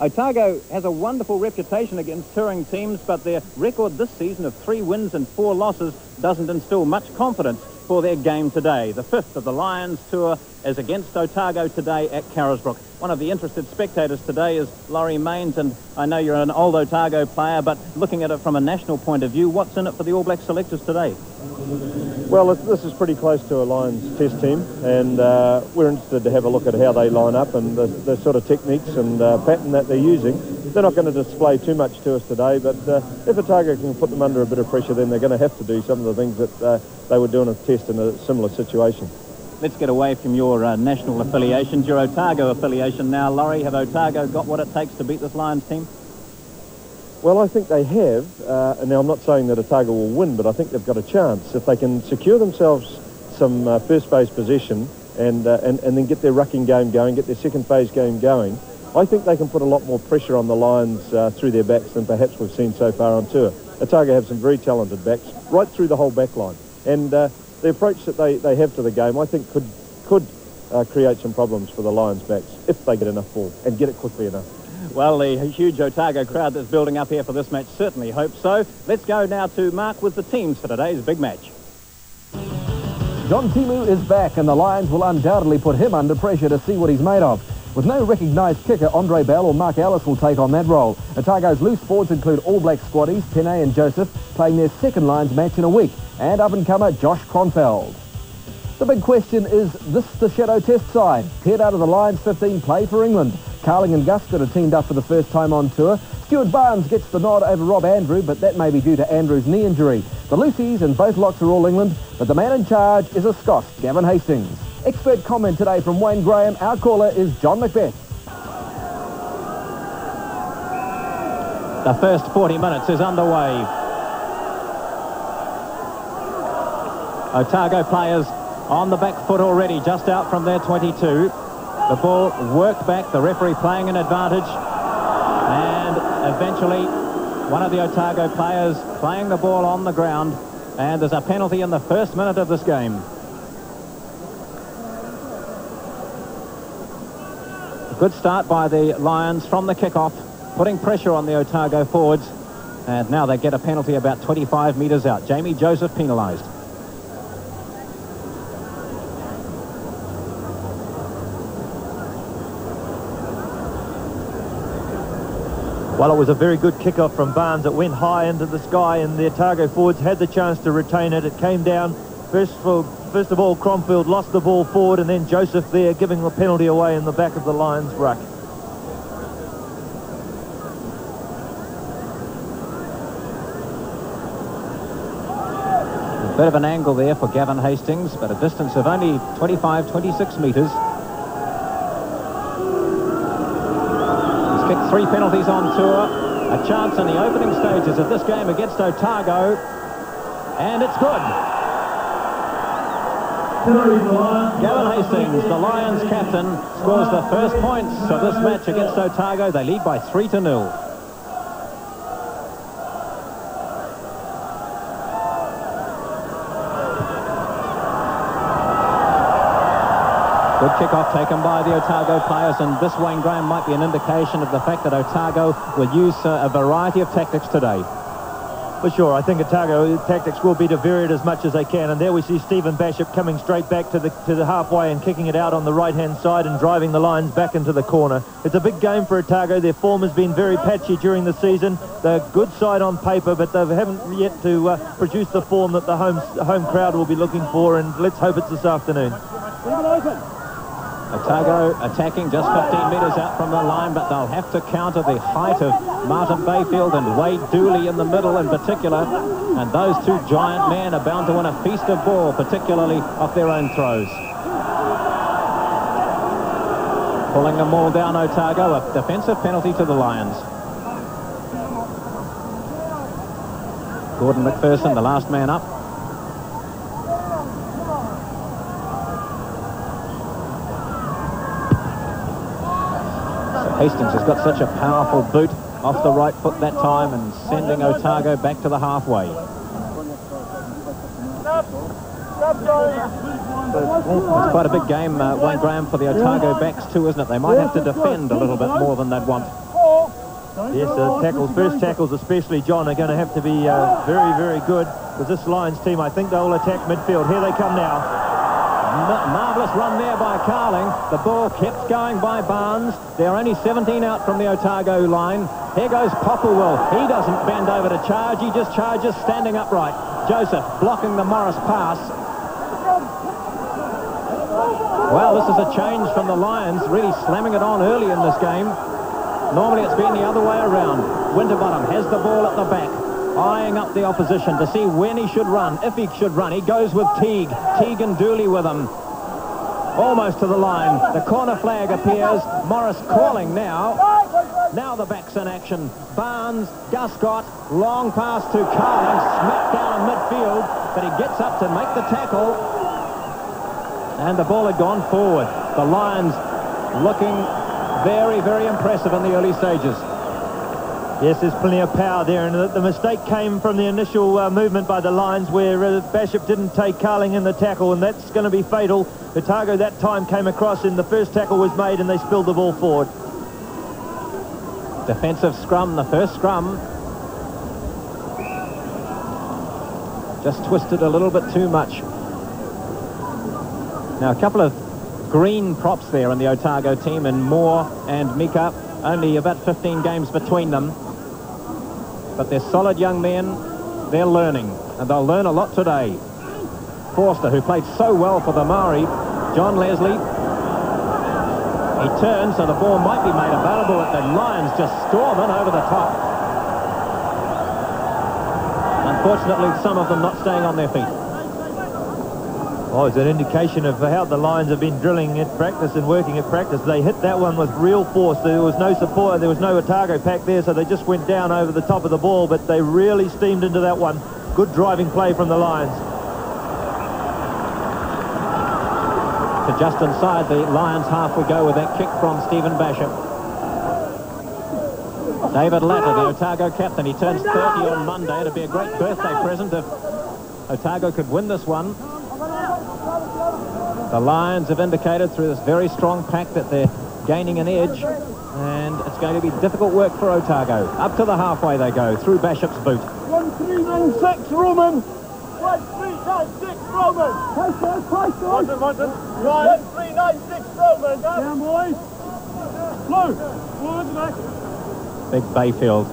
Otago has a wonderful reputation against touring teams, but their record this season of 3 wins and 4 losses doesn't instill much confidence for their game today. The 5th of the Lions tour is against Otago today at Carisbrook. One of the interested spectators today is Laurie Mains, and I know you're an old Otago player, but looking at it from a national point of view, what's in it for the All Black selectors today? Well, this is pretty close to a Lions test team, and we're interested to have a look at how they line up and the sort of techniques and pattern that they're using. They're not going to display too much to us today, but if Otago can put them under a bit of pressure, then they're going to have to do some of the things that they would do in a test in a similar situation. Let's get away from your national affiliations, your Otago affiliation now. Laurie, have Otago got what it takes to beat this Lions team? Well, I think they have. And now I'm not saying that Otago will win, but I think they've got a chance. If they can secure themselves some first phase possession and then get their rucking game going, get their second phase game going, I think they can put a lot more pressure on the Lions through their backs than perhaps we've seen so far on tour. Otago have some very talented backs right through the whole back line. And the approach that they have to the game, I think, could create some problems for the Lions' backs if they get enough ball and get it quickly enough. Well, the huge Otago crowd that's building up here for this match certainly hopes so. Let's go now to Mark with the teams for today's big match. John Timu is back, and the Lions will undoubtedly put him under pressure to see what he's made of. With no recognised kicker, Andre Bell or Mark Ellis will take on that role. Otago's loose forwards include All Black squaddies, Pene and Joseph, playing their second Lions match in a week, and up-and-comer Josh Kronfeld. The big question is this the Shadow Test side? 10 out of the Lions 15 play for England. Carling and Gustin are teamed up for the first time on tour. Stuart Barnes gets the nod over Rob Andrew, but that may be due to Andrew's knee injury. The Lucies and both locks are all England, but the man in charge is a Scot, Gavin Hastings. Expert comment today from Wayne Graham. Our caller is John Macbeth. The first 40 minutes is underway. Otago players on the back foot already, just out from their 22. The ball worked back, the referee playing an advantage, and eventually one of the Otago players playing the ball on the ground, and there's a penalty in the first minute of this game. A good start by the Lions from the kick-off, putting pressure on the Otago forwards, and now they get a penalty about 25 metres out. Jamie Joseph penalised. Well, it was a very good kick-off from Barnes. It went high into the sky, and the Otago forwards had the chance to retain it. It came down. First of all, Kronfeld lost the ball forward, and then Joseph there giving the penalty away in the back of the Lions' ruck. A bit of an angle there for Gavin Hastings, but a distance of only 25, 26 metres. 3 penalties on tour, a chance in the opening stages of this game against Otago, and it's good. Gavin Hastings, the Lions captain, scores the first points of this match against Otago. They lead by 3-0. Good kick-off taken by the Otago players, and this, Wayne Graham, might be an indication of the fact that Otago will use a variety of tactics today. For sure, I think Otago tactics will be to vary it as much as they can, and there we see Stephen Bashop coming straight back to the halfway and kicking it out on the right-hand side and driving the Lions back into the corner. It's a big game for Otago. Their form has been very patchy during the season. They're a good side on paper, but they haven't yet to produce the form that the home crowd will be looking for, and let's hope it's this afternoon. Otago attacking just 15 metres out from the line, but they'll have to counter the height of Martin Bayfield and Wade Dooley in the middle in particular, and those two giant men are bound to win a feast of ball, particularly off their own throws. Pulling them all down, Otago, a defensive penalty to the Lions. Gordon McPherson, the last man up. Hastings has got such a powerful boot off the right foot that time and sending Otago back to the halfway. It's quite a big game, Wayne Graham, for the Otago backs too, isn't it? They might have to defend a little bit more than they'd want. Yes, first tackles especially, John, are going to have to be very, very good, because this Lions team, I think they'll attack midfield. Here they come now. Marvellous run there by Carling. The ball kept going by Barnes. They're only 17 out from the Otago line. Here goes Popplewell. He doesn't bend over to charge. He just charges standing upright. Joseph blocking the Morris pass. Well, this is a change from the Lions, really slamming it on early in this game. Normally it's been the other way around. Winterbottom has the ball at the back, eyeing up the opposition to see when he should run, if he should run. He goes with Teague. Teague and Dooley with him. Almost to the line. The corner flag appears. Morris calling now. Now the back's in action. Barnes, Guscott, long pass to Carling, smacked down in midfield, but he gets up to make the tackle. And the ball had gone forward. The Lions looking very, very impressive in the early stages. Yes, there's plenty of power there, and the mistake came from the initial movement by the Lions, where Bashop didn't take Carling in the tackle, and that's going to be fatal. Otago that time came across, and the first tackle was made, and they spilled the ball forward. Defensive scrum, the first scrum. Just twisted a little bit too much. Now, a couple of green props there in the Otago team, and Moore and Mika. Only about 15 games between them. But they're solid young men. They're learning, and they'll learn a lot today. Forster, who played so well for the Maori, John Leslie. He turns, so the ball might be made available, but the Lions just storm in over the top. Unfortunately, some of them not staying on their feet. Oh, it's an indication of how the Lions have been drilling at practice and working at practice. They hit that one with real force. There was no support, there was no Otago pack there, so they just went down over the top of the ball, but they really steamed into that one. Good driving play from the Lions. To just inside the Lions half we go with that kick from Stephen Basham. David Latter, the Otago captain, he turns 30 on Monday. It'd be a great birthday present if Otago could win this one. The Lions have indicated through this very strong pack that they're gaining an edge, and it's going to be difficult work for Otago. Up to the halfway they go, through Bashop's boot. 1396 Roman! 1396 Roman! Watson. 1396 Roman! Down, boys! Blue! Forward back! Big Bayfield.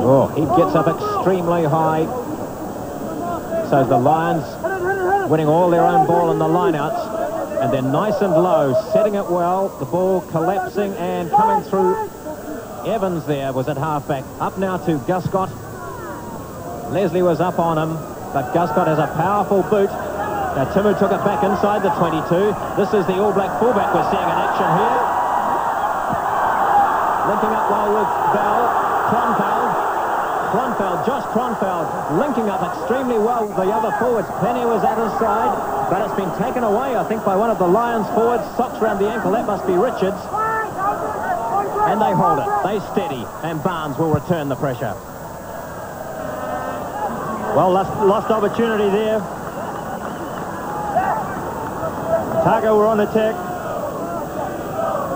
Oh, he gets up extremely high. So the Lions winning all their own ball in the lineouts, and they're nice and low, setting it well. The ball collapsing and coming through. Evans there was at halfback. Up now to Guscott. Leslie was up on him, but Guscott has a powerful boot. Now Timu took it back inside the 22. This is the All Black fullback we're seeing in action here. Linking up well with Bell. Josh Kronfeld linking up extremely well with the other forwards. Penny was at his side, but it's been taken away, I think, by one of the Lions forwards. Socks around the ankle, that must be Richards. And they hold it, they steady, and Barnes will return the pressure. Well, lost opportunity there. Otago were on attack.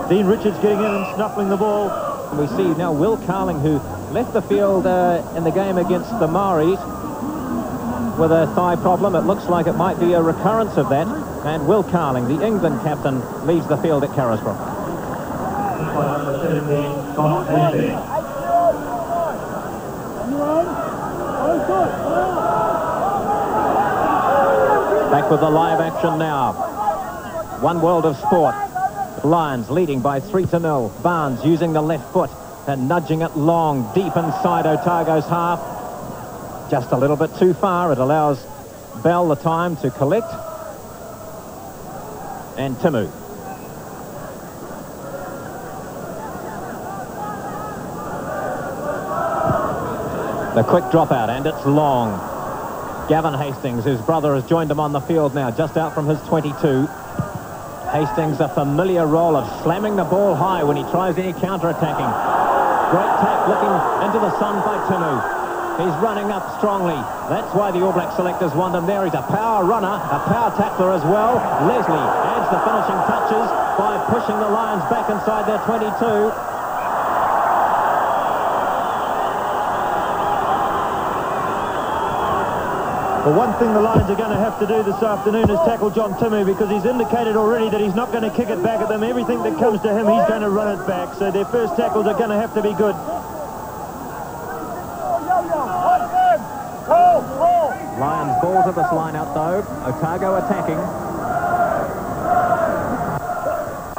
Dean Richards getting in and snuffling the ball. We see now Will Carling, who left the field in the game against the Maoris with a thigh problem. It looks like it might be a recurrence of that. And Will Carling, the England captain, leaves the field at Carisbrook. Back with the live action now. One world of sport. Lions leading by 3-0. Barnes using the left foot and nudging it long, deep inside Otago's half. Just a little bit too far. It allows Bell the time to collect. And Timu. The quick dropout, and it's long. Gavin Hastings, whose brother has joined him on the field now, just out from his 22. Hastings, a familiar role of slamming the ball high when he tries any counter-attacking. Great tap looking into the sun by Timu. He's running up strongly. That's why the All Black selectors want him there. He's a power runner, a power tackler as well. Leslie adds the finishing touches by pushing the Lions back inside their 22. Well, one thing the Lions are going to have to do this afternoon is tackle John Timu, because he's indicated already that he's not going to kick it back at them. Everything that comes to him, he's going to run it back. So their first tackles are going to have to be good. Lions ball to this line out though. Otago attacking.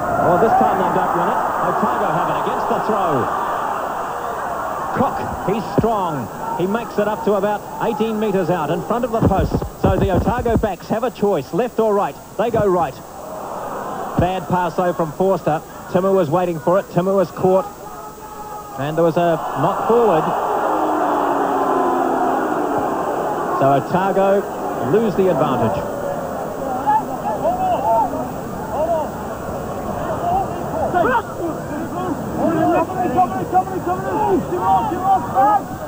Oh, this time they don't win it. Otago have it against the throw. Cook, he's strong. He makes it up to about 18 metres out in front of the post. So the Otago backs have a choice, left or right. They go right. Bad pass though from Forster. Timu was waiting for it. Timu was caught. And there was a knock forward. So Otago lose the advantage.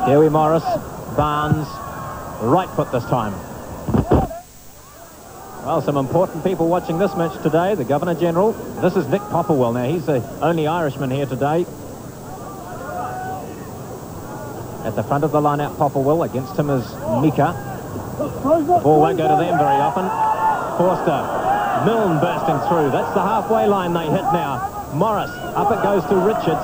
Huey Morris, Barnes, right foot this time. Well, some important people watching this match today. The Governor-General. This is Nick Popplewell. Now, he's the only Irishman here today. At the front of the line-out, Popplewell. Against him is Mika. Ball won't go to them very often. Forster. Milne bursting through. That's the halfway line they hit now. Morris. Up it goes to Richards.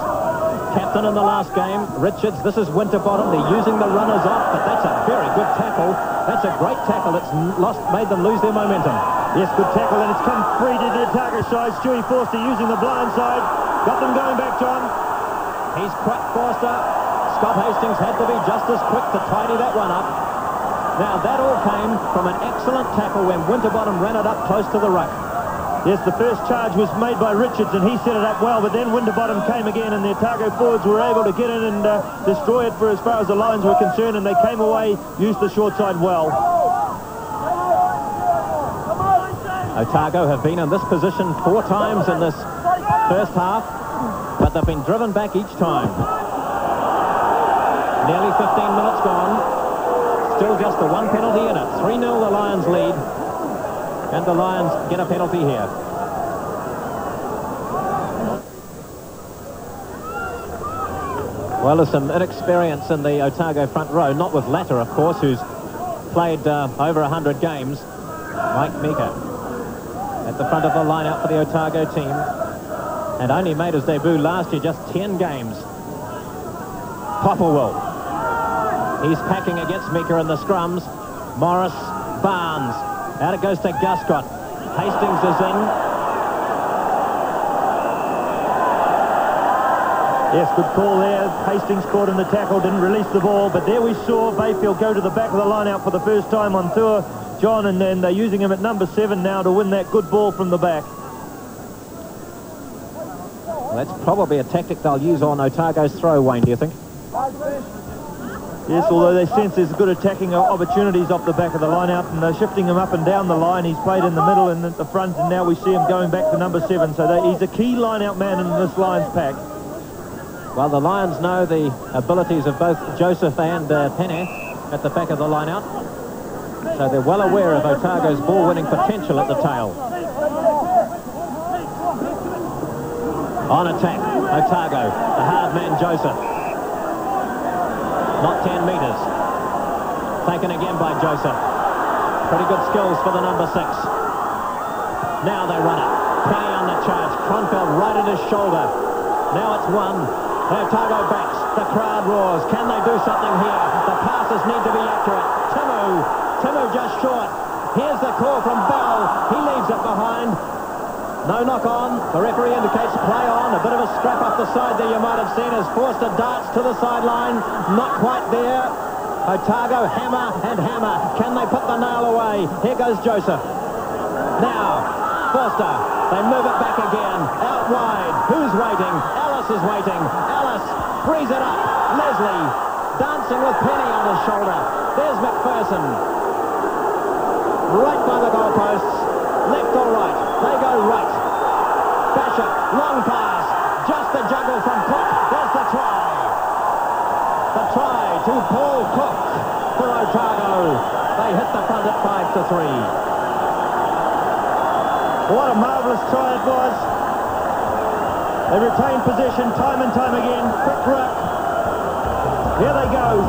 Captain in the last game, Richards. This is Winterbottom. They're using the runners off, but that's a very good tackle. That's a great tackle. It's made them lose their momentum. Yes, good tackle, and it's come free to the Otago side. Stewie Forster using the blind side. Got them going back, John. He's cracked Forster. Scott Hastings had to be just as quick to tidy that one up. Now, that all came from an excellent tackle when Winterbottom ran it up close to the ruck. Yes, the first charge was made by Richards, and he set it up well, but then Winterbottom came again, and the Otago forwards were able to get in and destroy it for as far as the Lions were concerned, and they came away, used the short side well. Otago have been in this position 4 times in this first half, but they've been driven back each time. Nearly 15 minutes gone. Still just the 1 penalty in it. 3-0 the Lions lead. And the Lions get a penalty here. Well, there's some inexperience in the Otago front row, not with Latter, of course, who's played over 100 games. Mike Mika at the front of the line-out for the Otago team, and only made his debut last year, just 10 games. Popplewell. He's packing against Mika in the scrums. Morris, Barnes. Out it goes to Guscott. Hastings is in. Yes, good call there. Hastings caught in the tackle, didn't release the ball, but there we saw Bayfield go to the back of the line out for the first time on tour, John, and then they're using him at number 7 now to win that good ball from the back. Well, that's probably a tactic they'll use on Otago's throw, Wayne, do you think? Yes, although they sense there's good attacking opportunities off the back of the line out, and they're shifting him up and down the line. He's played in the middle and at the front, and now we see him going back to number 7. So he's a key line-out man in this Lions pack. Well, the Lions know the abilities of both Joseph and Penne at the back of the line-out. So they're well aware of Otago's ball-winning potential at the tail. On attack, Otago, the hard man Joseph. Not 10 metres. Taken again by Joseph. Pretty good skills for the number 6. Now they run it. Penny on the charge. Kronfeld right at his shoulder. Now it's 1. Otago backs. The crowd roars. Can they do something here? The passes need to be accurate. Timu just short. Here's the call from Bell. He leaves it behind. No knock on. The referee indicates play on. A bit of a scrap up the side there you might have seen as Forster darts to the sideline. Not quite there. Otago hammer and hammer. Can they put the nail away? Here goes Joseph. Now, Forster. They move it back again. Out wide. Who's waiting? Ellis is waiting. Ellis frees it up. Leslie dancing with Penny on his shoulder. There's McPherson. Right by the goalposts. Left or right? They go right. Bishop, long pass. Just a juggle from Cook. There's the try. The try to Paul Cook for Otago. They hit the front at 5-3. What a marvellous try it was. They retained possession time and time again. Quick ruck. Here they go.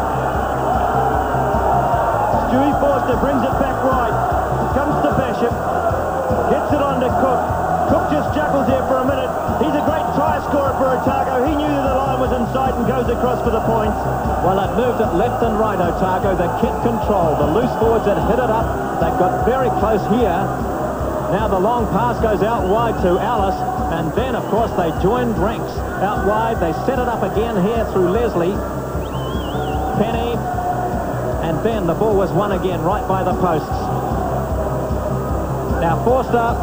Stewie Forster brings it back right. Comes to Basham. Gets it on to Cook. Cook just juggles there for a minute. He's a great try scorer for Otago. He knew that the line was in sight and goes across for the points. Well, it moved it left and right, Otago. They kept control. The loose forwards had hit it up. They got very close here. Now the long pass goes out wide to Alice, and then, of course, they joined ranks out wide. They set it up again here through Leslie. Penny, and then the ball was won again right by the posts. Now Forster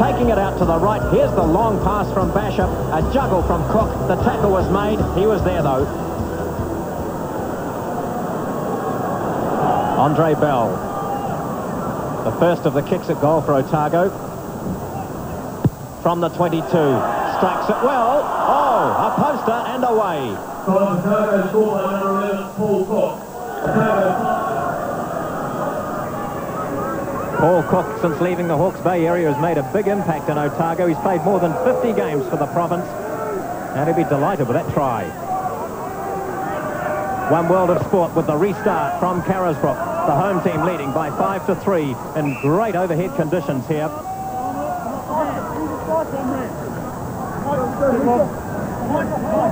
taking it out to the right. Here's the long pass from Basham. A juggle from Cook. The tackle was made. He was there, though. Andre Bell. The first of the kicks at goal for Otago. From the 22. Strikes it well. Oh, a poster and away. Otago scored by number 11, Paul Cook. Paul Cook, since leaving the Hawke's Bay area, has made a big impact in Otago. He's played more than 50 games for the province, and he'll be delighted with that try. One World of Sport with the restart from Carisbrook. The home team leading by 5-3 in great overhead conditions here.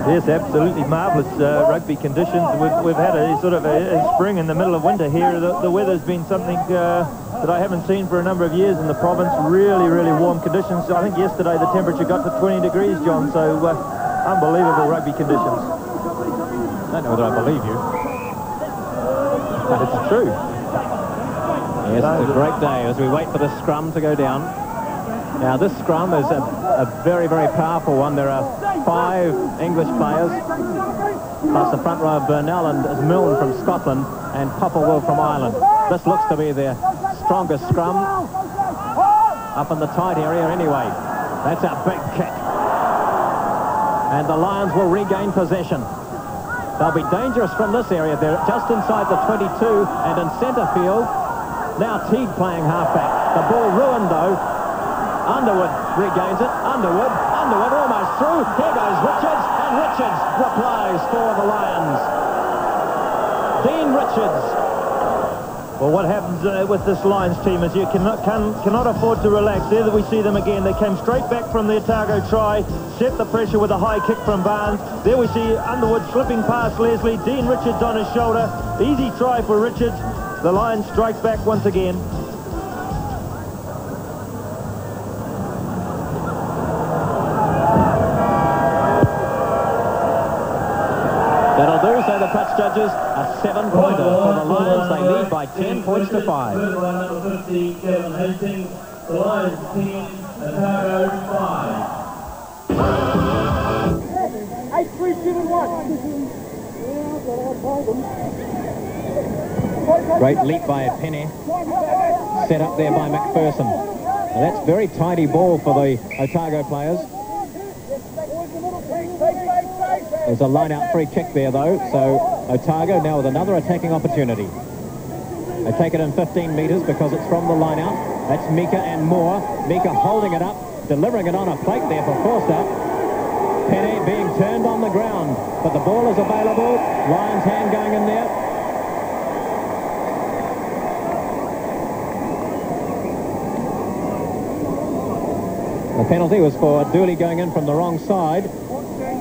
Yes, absolutely marvellous rugby conditions. We've had a sort of a spring in the middle of winter here. The weather's been something that I haven't seen for a number of years in the province. Really, really warm conditions. I think yesterday the temperature got to 20 degrees, John, so unbelievable rugby conditions. I don't know whether I believe you, but it's true. Yes, it's a great day as we wait for the scrum to go down. Now this scrum is a very, very powerful one. There are 5 English players, plus the front row of Burnell and Milne from Scotland and Popplewell from Ireland. This looks to be their strongest scrum up in the tight area anyway. That's a big kick. And the Lions will regain possession. They'll be dangerous from this area. They're just inside the 22 and in centre field. Now Teague playing halfback. The ball ruined though. Underwood regains it. Underwood almost through. Here goes Richards, and Richards replies for the Lions. Dean Richards. Well, what happens with this Lions team is you cannot afford to relax. There that we see them again. They came straight back from the Otago try, set the pressure with a high kick from Barnes. There we see Underwood slipping past Leslie. Dean Richards on his shoulder. Easy try for Richards. The Lions strike back once again. That'll do, so the touch judges, a 7-pointer for the Lions. They lead by 10 points to 5. Number 50, Kevin Hastings. The Lions 10, Otago 5. 8, 3, 2, and 1. Great leap by Penny. Set up there by McPherson. Now that's very tidy ball for the Otago players. There's a line-out free kick there, though, so Otago now with another attacking opportunity. They take it in 15 metres because it's from the line-out. That's Mika and Moore. Mika holding it up, delivering it on a plate there for Forster. Penny being turned on the ground, but the ball is available. Lions' hand going in there. The penalty was for Dooley going in from the wrong side.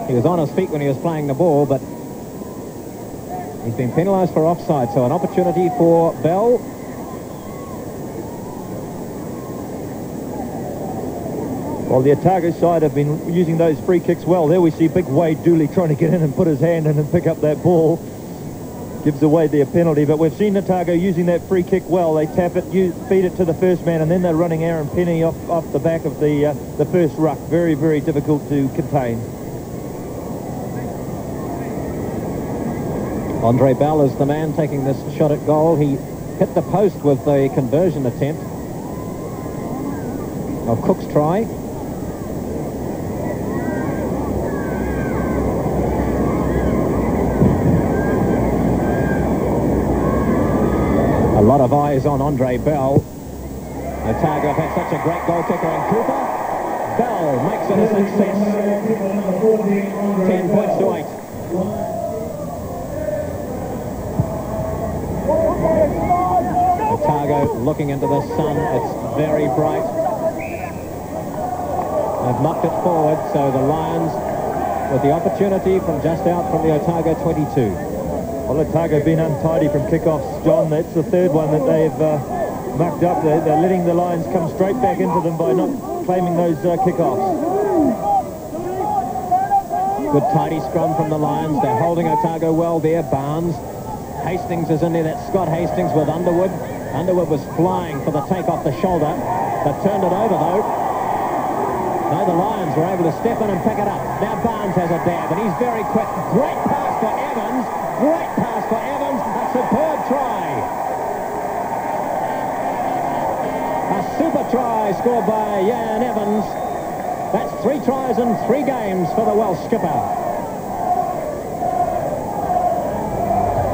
He was on his feet when he was playing the ball, but he's been penalised for offside, so an opportunity for Bell. Well, the Otago side have been using those free kicks well. There we see big Wade Dooley trying to get in and put his hand in and pick up that ball. Gives away their penalty, but we've seen Otago using that free kick well. They tap it, feed it to the first man, and then they're running Aaron Penny off the back of the first ruck. Very, very difficult to contain. Andre Bell is the man taking this shot at goal. He hit the post with the conversion attempt of Cook's try. A lot of eyes on Andre Bell. Otago have had such a great goal kicker in Cooper. Bell makes it a success. 10 points to 8. Otago looking into the sun. It's very bright. They've mucked it forward, so the Lions with the opportunity from just out from the Otago 22. Well, Otago have been untidy from kickoffs, John. That's the third one that they've mucked up. They're letting the Lions come straight back into them by not claiming those kickoffs. Good tidy scrum from the Lions. They're holding Otago well there. Barnes. Hastings is in there. That's Scott Hastings with Underwood. Underwood was flying for the take off the shoulder. They've turned it over, though. No, the Lions were able to step in and pick it up. Now Barnes has a dab, and he's very quick. Great pass for Evans. Great pass for Evans. A superb try. A super try scored by Jan Evans. That's 3 tries in 3 games for the Welsh skipper.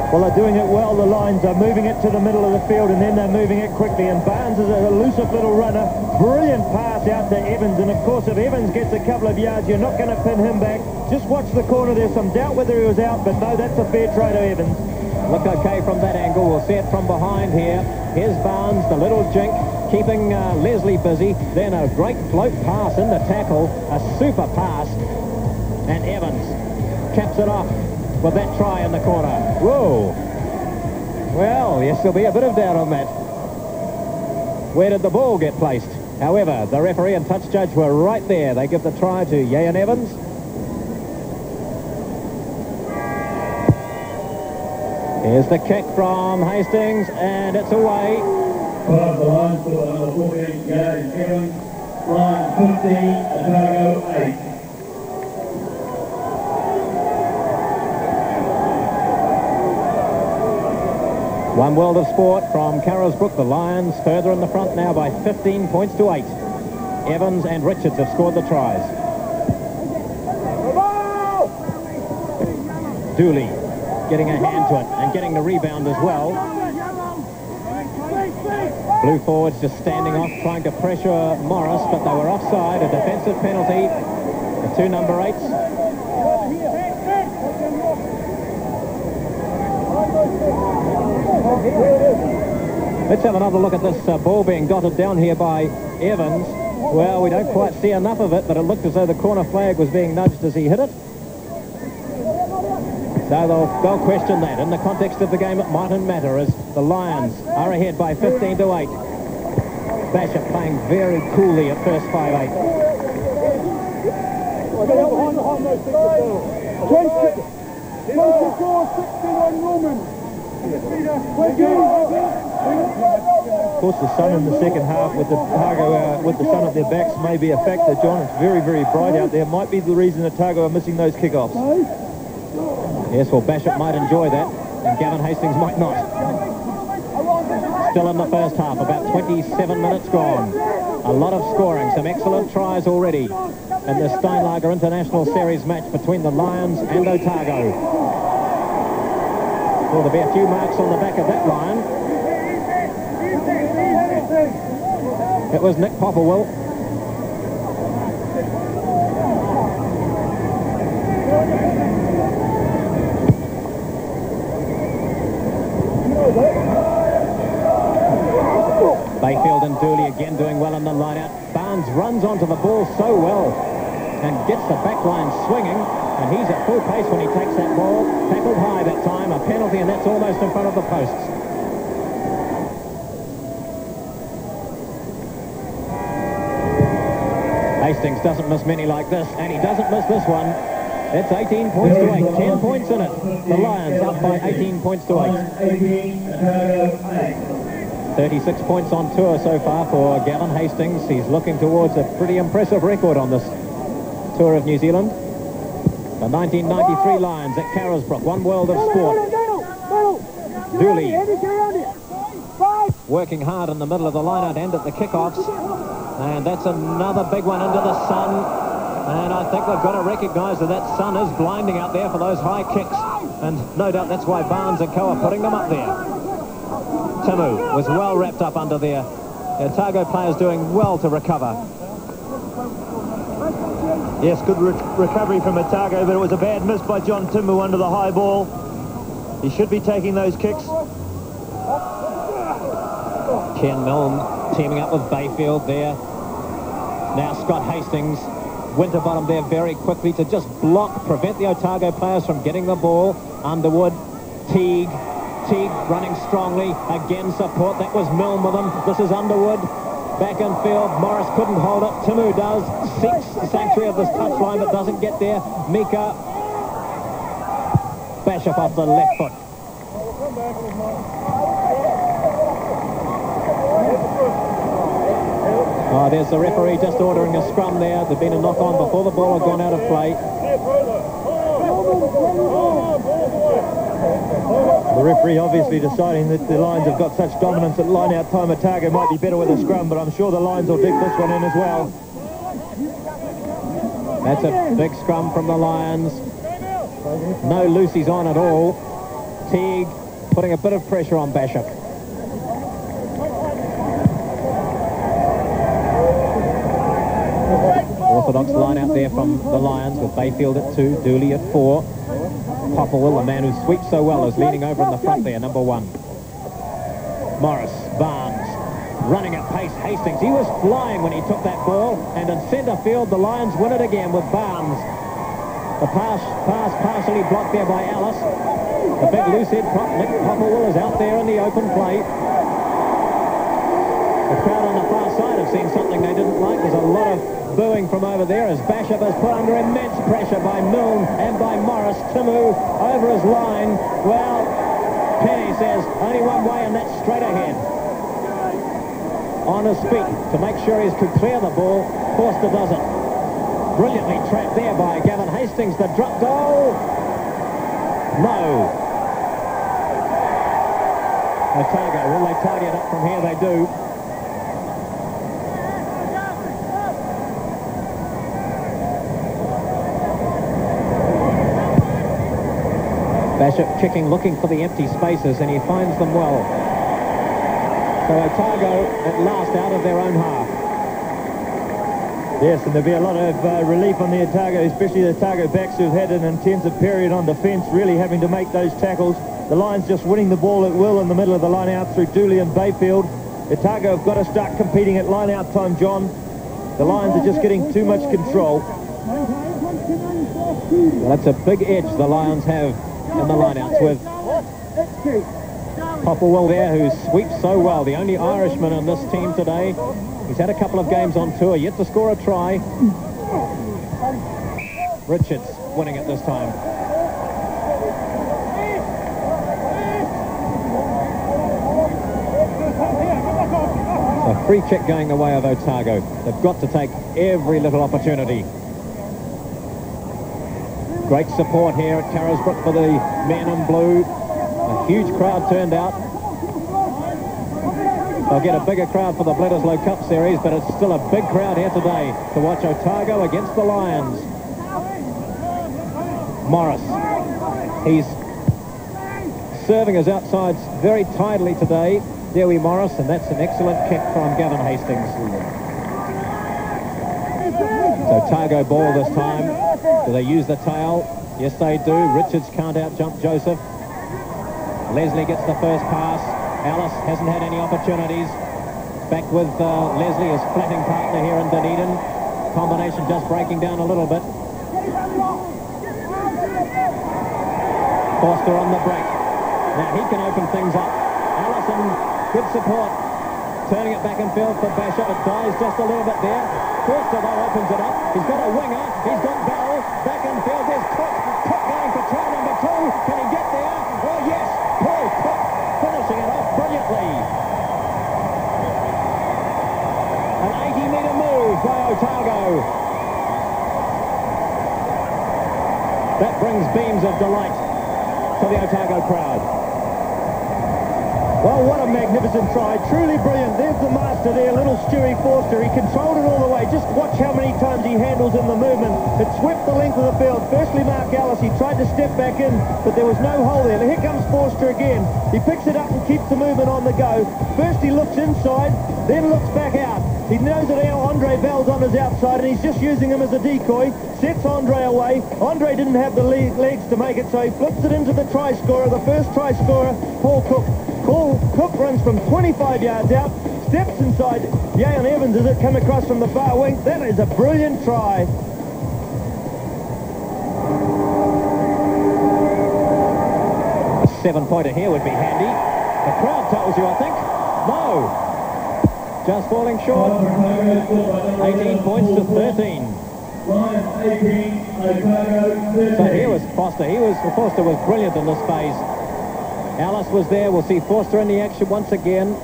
Well, they're doing it well. The Lions are moving it to the middle of the field, and then they're moving it quickly. And Barnes is a elusive little runner. Brilliant pass out to Evans. And, of course, if Evans gets a couple of yards, you're not going to pin him back. Just watch the corner. There's some doubt whether he was out, but no, that's a fair try to Evans. Look okay from that angle. We'll see it from behind here. Here's Barnes, the little jink, keeping Leslie busy. Then a great float pass in the tackle. A super pass. And Evans caps it off with that try in the corner. Whoa. Well, yes, there'll be a bit of doubt on that. Where did the ball get placed? However, the referee and touch judge were right there. They give the try to Jan Evans. Here's the kick from Hastings, and it's away. Part of the Lions for number 14, Jan Evans. Lions 15, Otago 8. One world of sport from Carrollsbrook. The Lions further in the front now by 15 points to 8. Evans and Richards have scored the tries. Dooley getting a hand to it and getting the rebound as well. Blue forwards just standing off, trying to pressure Morris, but they were offside. A defensive penalty. The 2 number 8s. Let's have another look at this ball being dotted down here by Evans. Well, we don't quite see enough of it, but it looked as though the corner flag was being nudged as he hit it. So they'll question that. In the context of the game, it mightn't matter as the Lions are ahead by 15 to 8. Basham playing very coolly at first 5-8. Of course, the sun in the second half with the Otago with the sun at their backs may be a factor, John. It's very, very bright out there. Might be the reason Otago are missing those kickoffs. Yes, well, Basham might enjoy that, and Gavin Hastings might not. Still in the first half, about 27 minutes gone. A lot of scoring, some excellent tries already in the Steinlager International Series match between the Lions and Otago. Well, there'll be a few marks on the back of that line. It was Nick Popplewell. Bayfield and Dooley again doing well in the line-out. Barnes runs onto the ball so well and gets the back line swinging, and he's at full pace when he takes that ball. Tackled high that time, a penalty, and that's almost in front of the posts. Hastings doesn't miss many like this, and he doesn't miss this one. It's 18 points to 8, 10 points in it. The Lions up by 18 points to 8. 36 points on tour so far for Gavin Hastings. He's looking towards a pretty impressive record on this tour of New Zealand. The 1993 Lions at Carrollsbrook, one world of sport. Dooley working hard in the middle of the line-out and at the kickoffs. And that's another big one into the sun. And I think we've got to recognise that that sun is blinding out there for those high kicks. And no doubt that's why Barnes and co are putting them up there. Timu was well wrapped up under there The Otago players doing well to recover. Yes, good recovery from Otago, but it was a bad miss by John Timu under the high ball. He should be taking those kicks. Ken Milne teaming up with Bayfield there. Now Scott Hastings, Winterbottom there very quickly to just prevent the Otago players from getting the ball. Underwood, Teague running strongly, again support, that was Milne with him. This is Underwood, back in field, Morris couldn't hold it, Timu does, seeks the sanctuary of this touchline but doesn't get there. Mika Bishop off the left foot. Oh, there's the referee just ordering a scrum there. There'd been a knock on before the ball had gone out of play. The referee obviously deciding that the Lions have got such dominance at line-out time. Otago might be better with a scrum, but I'm sure the Lions will dig this one in as well. That's a big scrum from the Lions. No loosies on at all. Teague putting a bit of pressure on Bishop. Orthodox line out there from the Lions with Bayfield at 2, Dooley at 4. Popplewell, the man who sweeps so well, is leaning over in the front there, number 1. Morris, Barnes, running at pace. Hastings, he was flying when he took that ball, and in centre field the Lions win it again with Barnes. The pass partially blocked there by Alice. The big loose head prop, Nick Popplewell, is out there in the open play. The crowd on the far side have seen something they didn't like. There's a lot of booing from over there as Bishop is put under immense pressure by Milne and by Morris. Timu over his line. Well, Penny says only one way, and that's straight ahead. On his feet to make sure he could clear the ball. Forster does it. Brilliantly trapped there by Gavin Hastings. The drop goal. No. Otago, will they tidy it up from here? They do. Bishop kicking, looking for the empty spaces, and he finds them well. So Otago at last out of their own half. Yes, and there'll be a lot of relief on the Otago, especially the Otago backs who've had an intensive period on defence, really having to make those tackles. The Lions just winning the ball at will in the middle of the line out through Dooley and Bayfield. Otago have got to start competing at line out time, John. The Lions are just getting too much control. Well, that's a big edge the Lions have in the line-outs with Popplewell there, who sweeps so well. The only Irishman on this team today. He's had a couple of games on tour, yet to score a try. Richards winning it this time. A free kick going the way of Otago. They've got to take every little opportunity. Great support here at Carrisbrook for the men in blue. A huge crowd turned out. They'll get a bigger crowd for the Bledisloe Cup Series, but it's still a big crowd here today to watch Otago against the Lions. Morris. He's serving his outsides very tidily today. Dewey Morris, and that's an excellent kick from Gavin Hastings. So Otago ball this time. Do they use the tail? Yes, they do. Richards can't out-jump Joseph. Leslie gets the first pass. Alice hasn't had any opportunities. Back with Leslie, his flatting partner here in Dunedin. Combination just breaking down a little bit. Forster on the break. Now he can open things up. Allison, good support. Turning it back in field for Bishop. It dies just a little bit there. Forster though opens it up. He's got a winger. He's got Bell. Back in field. There's Cook. Cook going for try number 2. Can he get there? Oh yes. Paul Cook finishing it off brilliantly. An 80-metre move by Otago. That brings beams of delight to the Otago crowd. Well, what a magnificent try. Truly brilliant. There's the master there, little Stewie Forster. He controlled it all the way. Just watch how many times he handles in the movement. It swept the length of the field. Firstly, Mark Ellis, he tried to step back in, but there was no hole there. Here comes Forster again. He picks it up and keeps the movement on the go. First he looks inside, then looks back out. He knows that Andre Bell's on his outside, and he's just using him as a decoy. Sets Andre away. Andre didn't have the legs to make it, so he flips it into the try scorer, the first try scorer, Paul Cook. Cook runs from 25 yards out, steps inside. Yayan Evans as it come across from the far wing. That is a brilliant try. A 7-pointer here would be handy. The crowd tells you, I think. No. Just falling short. 18 points to 13. So here was Foster. Foster was brilliant in this phase. Alice was there. We'll see Forster in the action once again.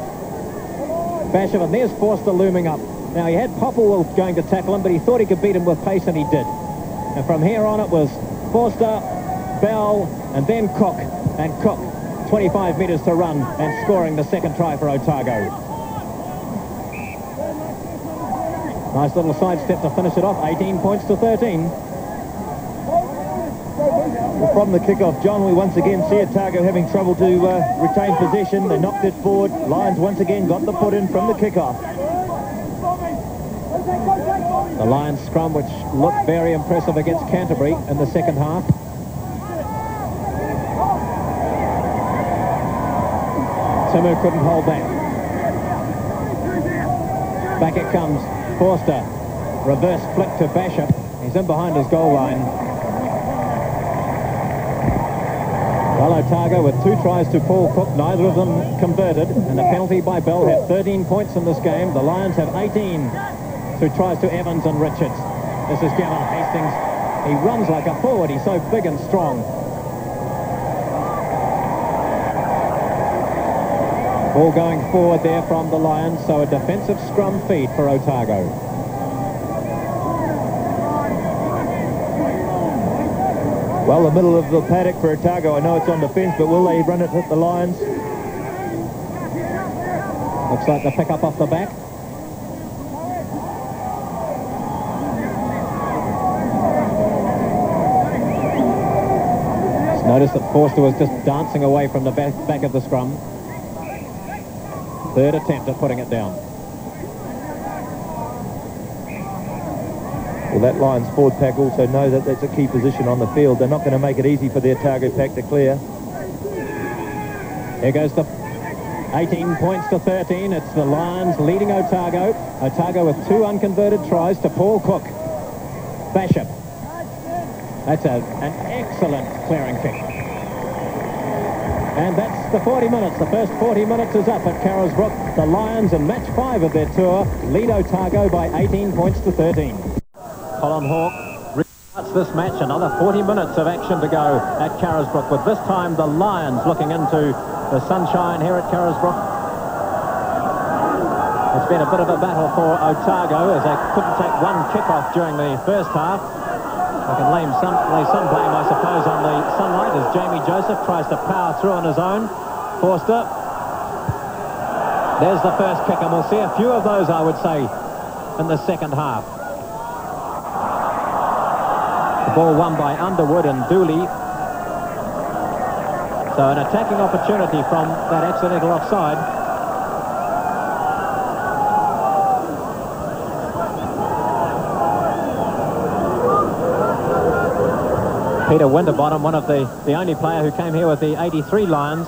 Basham, and there's Forster looming up. Now, he had Popplewell going to tackle him, but he thought he could beat him with pace, and he did. And from here on, it was Forster, Bell, and then Cook. And Cook, 25 metres to run, and scoring the second try for Otago. Nice little sidestep to finish it off. 18 points to 13. Well, from the kick-off, John, we once again see Otago having trouble to retain possession. They knocked it forward. Lions once again got the foot in from the kick-off. The Lions scrum, which looked very impressive against Canterbury in the second half. Timu couldn't hold back. Back it comes. Forster. Reverse flick to Basham. He's in behind his goal line. Well, Otago with 2 tries to Paul Cook, neither of them converted, and a penalty by Bell had 13 points in this game. The Lions have 18 through tries to Evans and Richards. This is Gavin Hastings. He runs like a forward. He's so big and strong. Ball going forward there from the Lions, so a defensive scrum feed for Otago. Well, the middle of the paddock for Otago. I know it's on defence, but will they run it with the Lions? Looks like the pick up off the back. Just notice that Forster was just dancing away from the back of the scrum. Third attempt at putting it down. Well, that Lions forward pack also know that that's a key position on the field. They're not going to make it easy for the Otago pack to clear. Here goes the 18 points to 13. It's the Lions leading Otago. Otago with 2 unconverted tries to Paul Cook. Basham. That's an excellent clearing kick. And that's the 40 minutes. The first 40 minutes is up at Carisbrook. The Lions in match 5 of their tour lead Otago by 18 points to 13. Colin Hawke restarts this match. Another 40 minutes of action to go at Carisbrook, with this time the Lions looking into the sunshine here at Carisbrook. It's been a bit of a battle for Otago as they couldn't take one kick-off during the first half. I can lay some blame, I suppose, on the sunlight as Jamie Joseph tries to power through on his own. Forster. There's the first kick, and we'll see a few of those, I would say, in the second half. The ball won by Underwood and Dooley. So an attacking opportunity from that accidental offside. Peter Winterbottom, one of the only player who came here with the 83 Lions.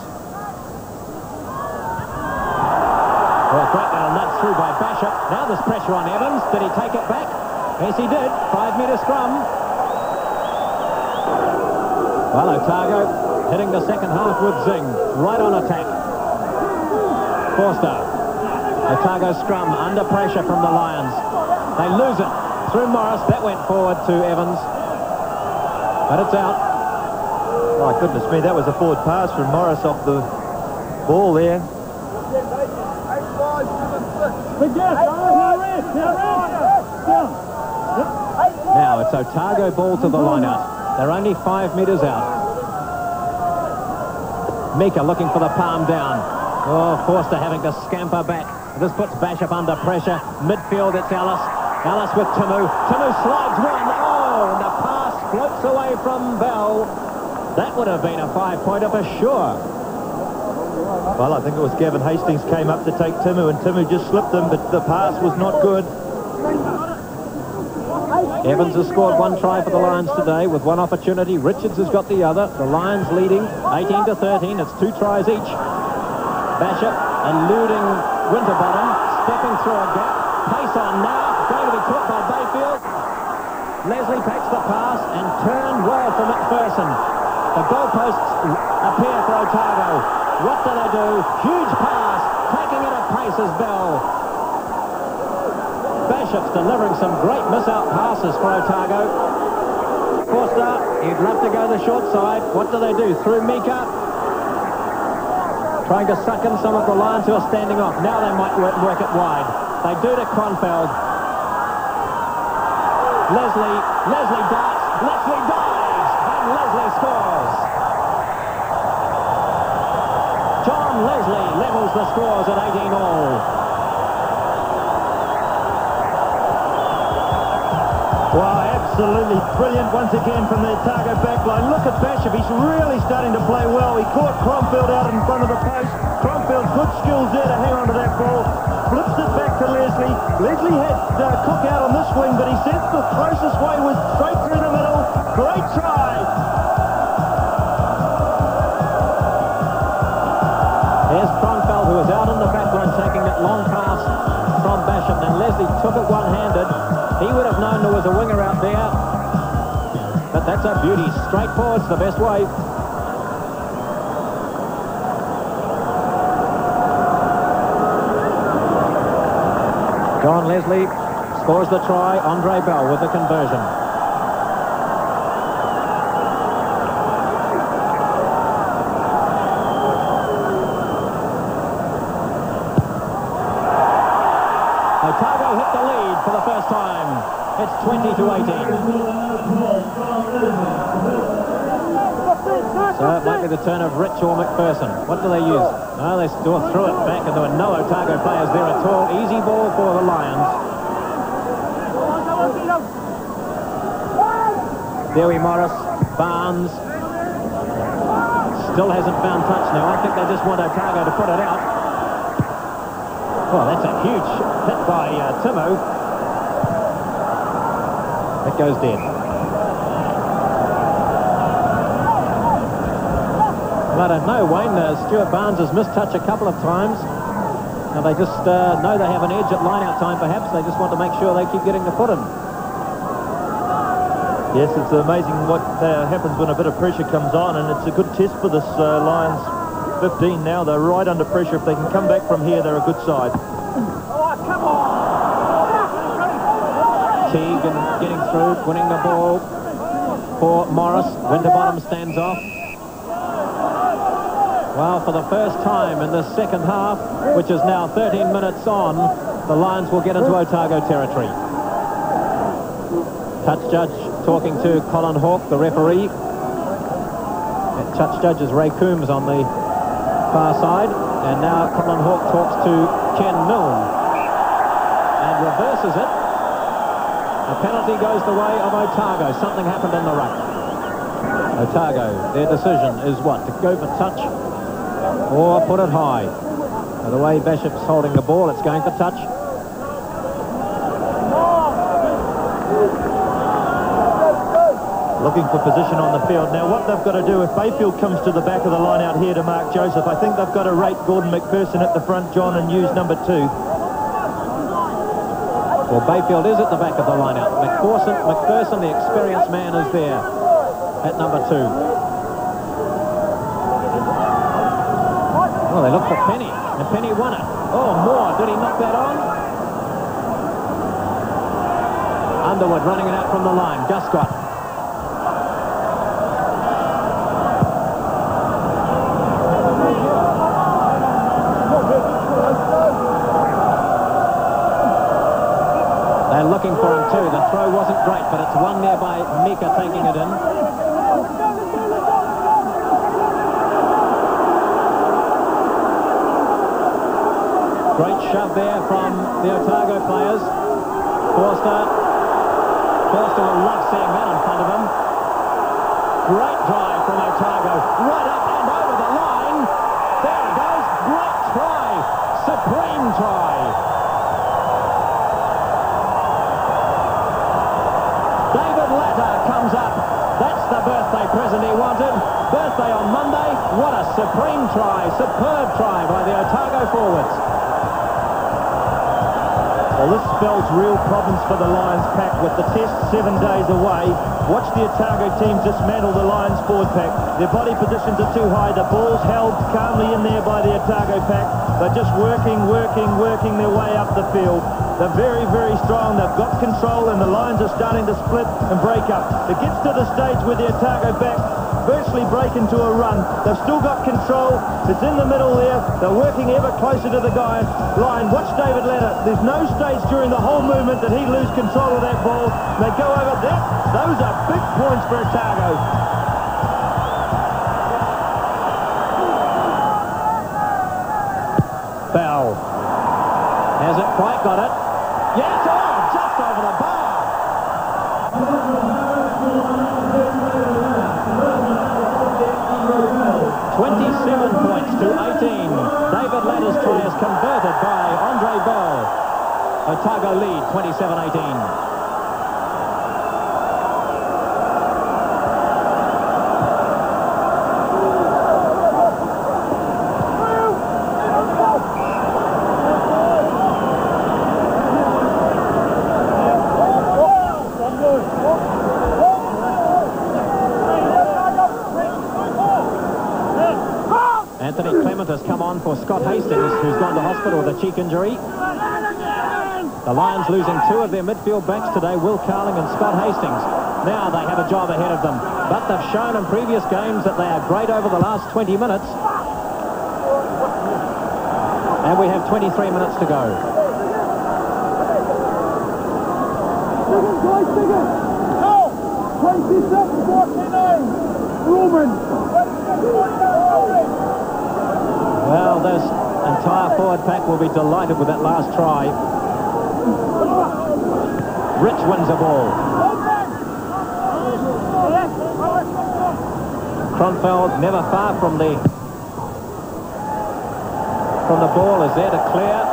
Well, great little nudge through by Basham. Now there's pressure on Evans. Did he take it back? Yes, he did. 5-metre scrum. Well, Otago hitting the second half with zing. Right on attack. Forster. Otago scrum under pressure from the Lions. They lose it. Through Morris. That went forward to Evans. But it's out. Oh, goodness me, that was a forward pass from Morris off the ball there. Now it's Otago ball to the line-out. They're only 5 metres out. Mika looking for the palm down. Oh, Forster having to scamper back. This puts Bashop under pressure. Midfield, it's Ellis. Ellis with Timu. Timu slides one. Oh, and the pass floats away from Bell. That would have been a 5-pointer for sure. Well, I think it was Gavin Hastings came up to take Timu, and Timu just slipped him, but the pass was not good. Evans has scored one try for the Lions today with one opportunity. Richards has got the other. The Lions leading 18-13. It's 2 tries each. Bashop eluding Winterbottom, stepping through a gap. Pace on now, going to be caught by Bayfield. Leslie takes the pass and turned well for McPherson. The goalposts appear for Otago. What do they do? Huge pass, taking it at pace is Bell. Bashop's delivering some great miss-out passes for Otago. Forster, he'd love to go the short side. What do they do? Through Mika. Trying to suck in some of the Lions who are standing off. Now they might work it wide. They do to Kronfeld. Leslie darts. Leslie dives. And Leslie scores. John Leslie levels the scores at 18 all. Wow, absolutely brilliant once again from the Otago backline. Look at Bashop, he's really starting to play well. He caught Kronfeld out in front of the post. Kronfeld, good skills there to hang on to that ball. Flips it back to Leslie. Leslie had Cook out on this wing, but he said the closest way was straight through the middle. Great try. Here's Kronfeld, who was out in the backline taking that long pass from Bashop. Now Leslie took it one-handed. He would have known there was a winger out there. But that's a beauty. Straight forward's the best way. John Leslie scores the try. Andre Bell with the conversion. Otago hit the lead for the first time. It's 20-18. So it might be the turn of Rich or McPherson. What do they use? No, they still threw it back, and there were no Otago players there at all. Easy ball for the Lions. Dewey Morris, Barnes. Still hasn't found touch now. I think they just want Otago to put it out. Oh, that's a huge hit by Timu. It goes dead. Well, I don't know, Wayne. Stuart Barnes has missed touch a couple of times. Now they just know they have an edge at line-out time, perhaps. They just want to make sure they keep getting the foot in. Yes, it's amazing what happens when a bit of pressure comes on, and it's a good test for this Lions 15 now. They're right under pressure. If they can come back from here, they're a good side. Teague getting through, winning the ball for Morris. Winterbottom stands off. Well, for the first time in the second half, which is now 13 minutes on, the Lions will get into Otago territory. Touch judge talking to Colin Hawke, the referee. That touch judge is Ray Coombs on the far side. And now Colin Hawke talks to Ken Milne and reverses it. The penalty goes the way of Otago. Something happened in the ruck. Otago, their decision is what? To go for touch or put it high. By the way Bashop's holding the ball, it's going for touch. Looking for position on the field. Now what they've got to do, if Bayfield comes to the back of the line out here to mark Joseph, I think they've got to rate Gordon McPherson at the front, John, and use number 2. Well, Bayfield is at the back of the line out. McPherson, the experienced man, is there at number 2. Oh, they look for Penny, and Penny won it. Oh, Moore, did he knock that on? Underwood running it out from the line. Guscott. They're looking for him too. The throw wasn't great, but it's one there by Mika taking it in. Great shove there from the Otago players. Forster will love seeing that in front of him. Great drive from Otago. Right up and over the line. There it goes. Great try. Supreme try. David Latter comes up. That's the birthday present he wanted. Birthday on Monday. What a supreme try. Superb try by the Otago forwards. Well, this spells real problems for the Lions pack with the test 7 days away. Watch the Otago team dismantle the Lions forward pack. Their body positions are too high. The ball's held calmly in there by the Otago pack. They're just working their way up the field. They're very, very strong. They've got control and the Lions are starting to split and break up. It gets to the stage where the Otago pack virtually break into a run. They've still got control. It's in the middle there. They're working ever closer to the line. Watch David Latter. There's no stage during the whole movement that he lose control of that ball. They go over there. Those are big points for Otago. Bell. Hasn't quite got it. Yes, oh, just over the bar. 27 points to 18. David Latter's try is converted by Andre Bell. Otago lead 27-18. Has come on for Scott Hastings, who's gone to hospital with a cheek injury. The Lions losing two of their midfield backs today, Will Carling and Scott Hastings. Now they have a job ahead of them, but they've shown in previous games that they are great over the last 20 minutes. And we have 23 minutes to go. Well, this entire forward pack will be delighted with that last try. Rich wins the ball. Kronfeld never far from the ball, is there to clear.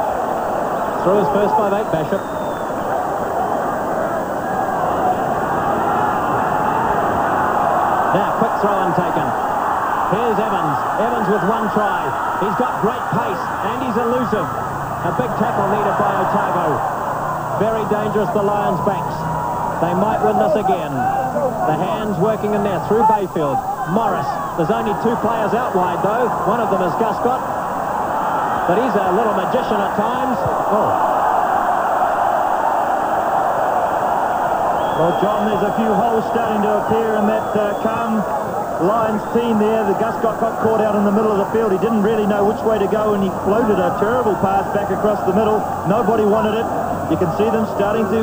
Through his first 5-8, Bishop. Now, quick throw and taken. Here's Evans. Evans with one try. He's got great pace and he's elusive. A big tackle needed by Otago. Very dangerous, the Lions' backs. They might win this again. The hands working in there through Bayfield. Morris. There's only two players out wide though. One of them is Guscott. But he's a little magician at times. Oh. Well, John, there's a few holes starting to appear in that calm Lions team there. The Guscott got caught out in the middle of the field. He didn't really know which way to go and he floated a terrible pass back across the middle. Nobody wanted it. You can see them starting to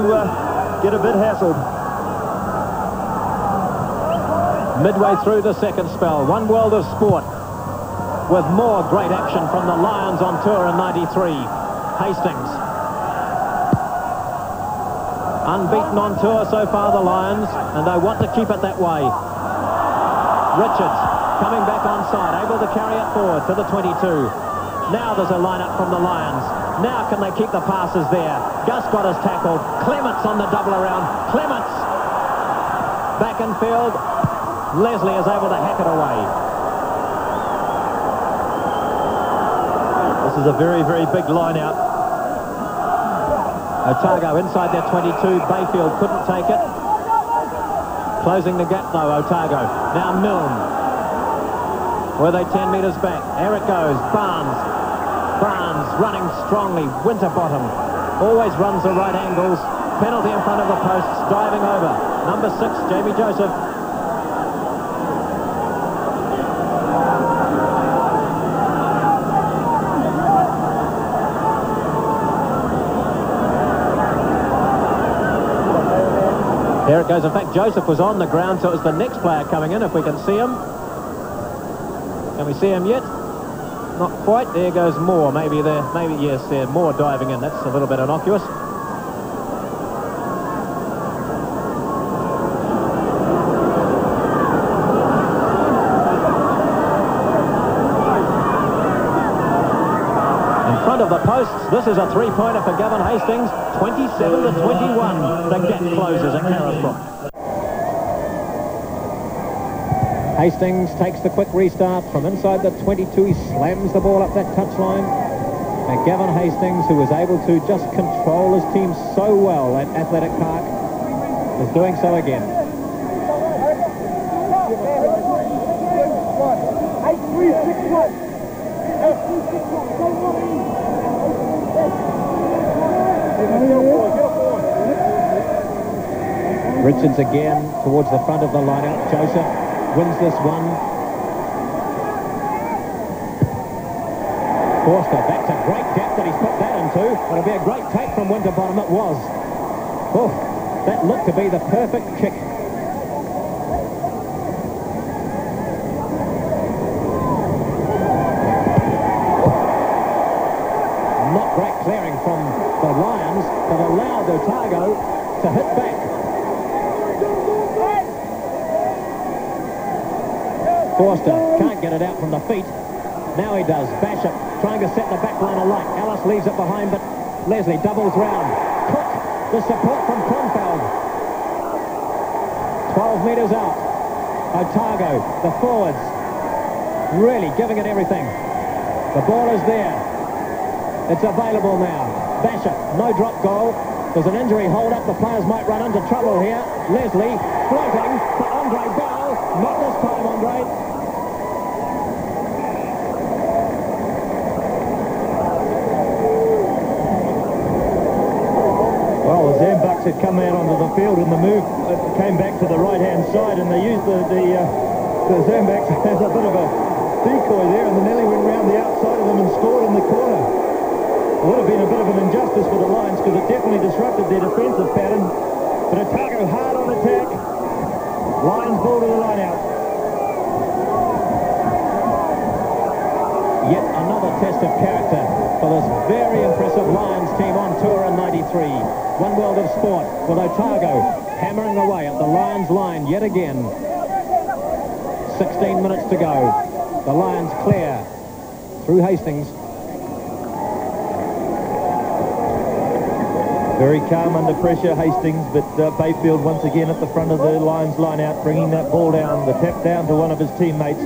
get a bit hassled. Midway through the second spell, one world of sport with more great action from the Lions on tour in '93. Hastings. Unbeaten on tour so far, the Lions, and they want to keep it that way. Richards coming back onside, able to carry it forward to the 22. Now there's a line-up from the Lions. Now can they keep the passes there? Guscott is tackled. Clements on the double around. Clements back in field. Leslie is able to hack it away. This is a very, very big line-out. Otago inside their 22. Bayfield couldn't take it. Closing the gap though, Otago. Now Milne. Were they 10 metres back? Here it goes. Barnes. Barnes running strongly. Winterbottom. Always runs the right angles. Penalty in front of the posts. Diving over. Number 6, Jamie Joseph. There it goes. In fact, Joseph was on the ground, so it was the next player coming in, if we can see him. Can we see him yet? not quite. There goes Moore. Maybe there. Maybe, yes, there. Moore diving in. That's a little bit innocuous. Of the posts, this is a three-pointer for Gavin Hastings, 27-21. The gap closes at Carisbrook. Hastings takes the quick restart from inside the 22. He slams the ball up that touchline. And Gavin Hastings, who was able to just control his team so well at Athletic Park, is doing so again. 8-3-6-1. Richards again towards the front of the lineup. Joseph wins this one. Forster, that's a great depth that he's put that into. It'll be a great take from Winterbottom. It was. Oh, that looked to be the perfect kick. Not great clearing from the Lions, but allowed Otago to hit back. Forster can't get it out from the feet. Now he does. Basham trying to set the back line alight. Ellis leaves it behind, but Leslie doubles round. Cook, the support from Kronfeld. 12 metres out. Otago, the forwards, really giving it everything. The ball is there. It's available now. Basham, no drop goal. There's an injury hold up. The players might run into trouble here. Leslie floating for Andre Bell. Not this time, Andre. Well, the Zambucks had come out onto the field and the move came back to the right-hand side, and they used the Zambucks as a bit of a decoy there, and the nearly went round the outside of them and scored in the corner. It would have been a bit of an injustice for the Lions because it definitely disrupted their defensive pattern. But Otago hard on attack. Lions ball to the line-out. Yet another test of character for this very impressive Lions team on tour in '93. One world of sport with Otago hammering away at the Lions line yet again. 16 minutes to go. The Lions clear through Hastings. Very calm under pressure, Hastings, but Bayfield once again at the front of the Lions line-out, bringing that ball down, the tap down to one of his teammates,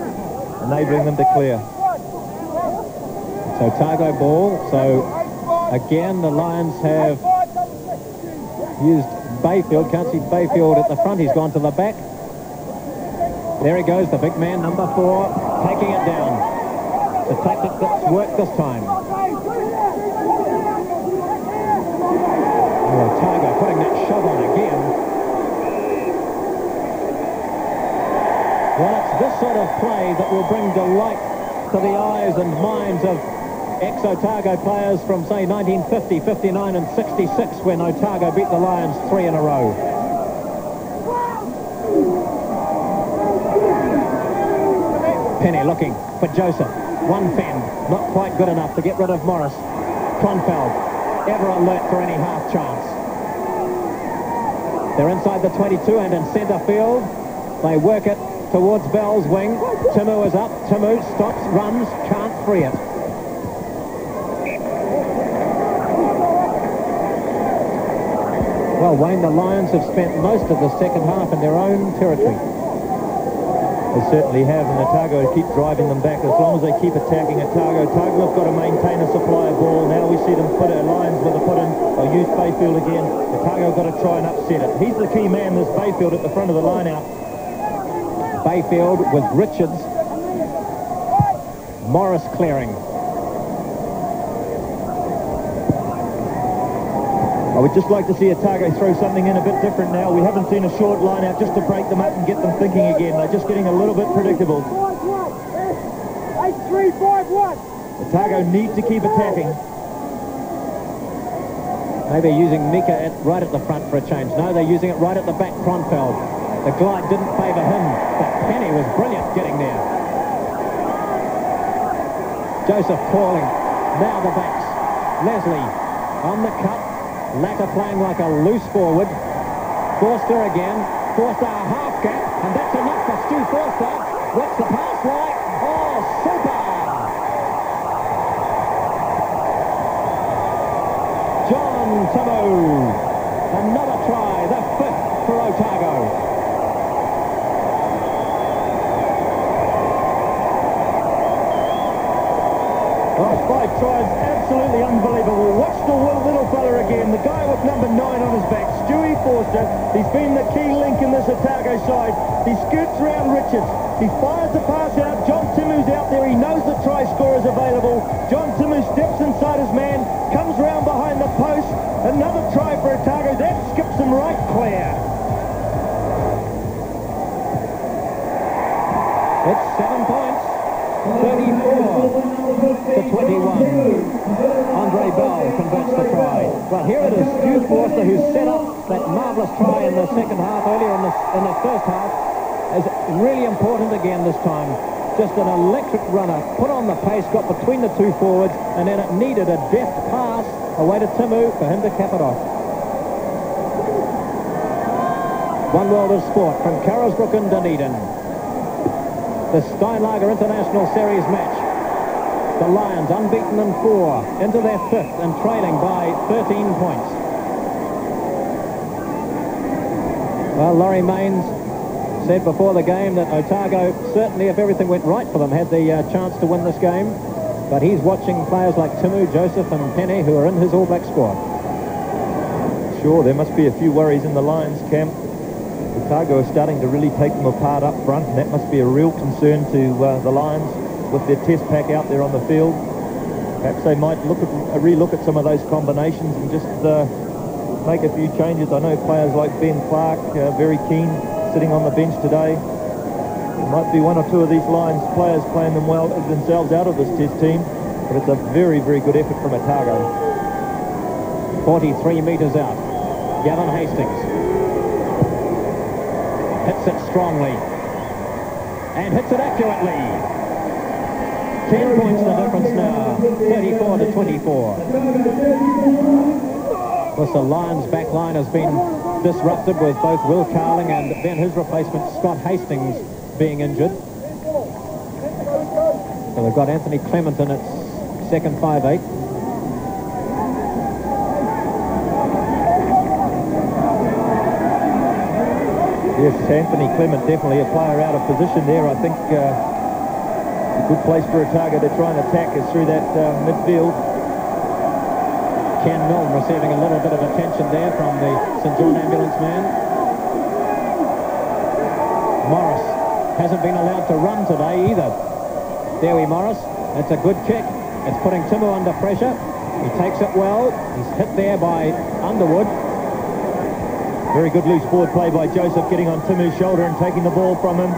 enabling them to clear. It's Otago ball, so again the Lions have used Bayfield. Can't see Bayfield at the front, he's gone to the back. There he goes, the big man, number 4, taking it down. The tactic that's worked this time. Otago putting that shove on again. Well, it's this sort of play that will bring delight to the eyes and minds of ex-Otago players from, say, 1950, 59 and 66, when Otago beat the Lions 3 in a row. Penny looking for Joseph. One fend, not quite good enough to get rid of Morris. Kronfeld, ever alert for any half chance. They're inside the 22 and in centre field. They work it towards Bell's wing. Timu is up. Timu stops, runs, can't free it. Well, Wayne, the Lions have spent most of the second half in their own territory. They certainly have, and Otago keep driving them back as long as they keep attacking Otago. Otago have got to maintain a supply of ball. Now we see them put it, Lions with a put in. They'll use Bayfield again. Otago have got to try and upset it. He's the key man, this Bayfield at the front of the line out. Bayfield with Richards. Morris clearing. I would just like to see Otago throw something in a bit different now. We haven't seen a short line out just to break them up and get them thinking again. They're just getting a little bit predictable. 8-3-5-1. Otago need to keep attacking. Maybe using Mika right at the front for a change. No, they're using it right at the back, Kronfeld. The glide didn't favour him, but Penny was brilliant getting there. Joseph calling. Now the backs. Leslie on the cut. Latter playing like a loose forward. Forster again. Forster a half gap, and that's enough for Stu Forster. What's the pass like? Oh, super! John Timu. Another try, the 5th for Otago. Oh, 5 tries, absolutely unbelievable. Watch the little fella again, the guy with number 9 on his back, Stewie Forster. He's been the key link in this Otago side. He scoots round Richards. He fires the pass out. John Timu's out there. He knows the try scorer is available. John Timu steps inside his man, comes round behind the post. Another try for Otago. That skips him right clear. It's 7 points. 34 to 21. Andre Bell converts the try. Well, here it is. Stu Forster, who set up that marvellous try in the second half, earlier in the first half, is really important again this time. Just an electric runner, put on the pace, got between the two forwards, and then it needed a deft pass away to Timu for him to cap it off. One World of Sport from Carisbrook and Dunedin. The Steinlager International Series match. The Lions unbeaten in 4, into their 5th and trailing by 13 points. Well, Laurie Mains said before the game that Otago, certainly if everything went right for them, had the chance to win this game. But he's watching players like Timu, Joseph and Penny, who are in his All Black squad. Sure, there must be a few worries in the Lions camp. Otago is starting to really take them apart up front, and that must be a real concern to the Lions with their test pack out there on the field. Perhaps they might re-look at some of those combinations and just make a few changes. I know players like Ben Clark, very keen, sitting on the bench today. There might be 1 or 2 of these Lions players playing themselves out of this test team, but it's a very, very good effort from Otago. 43 metres out. Gavin Hastings hits it strongly and hits it accurately. 10 points the difference now. 34 to 24. Of course, the Lions' back line has been disrupted with both Will Carling and then his replacement Scott Hastings being injured. So they've got Anthony Clement in its second 5'8". Yes, Anthony Clement, definitely a player out of position there. I think a good place for Otago to try and attack is through that midfield. Ken Milne receiving a little bit of attention there from the St John ambulance man. Morris hasn't been allowed to run today either. Dewi Morris, that's a good kick. It's putting Timu under pressure. He takes it well. He's hit there by Underwood. Very good loose forward play by Joseph, getting on Timu's shoulder and taking the ball from him.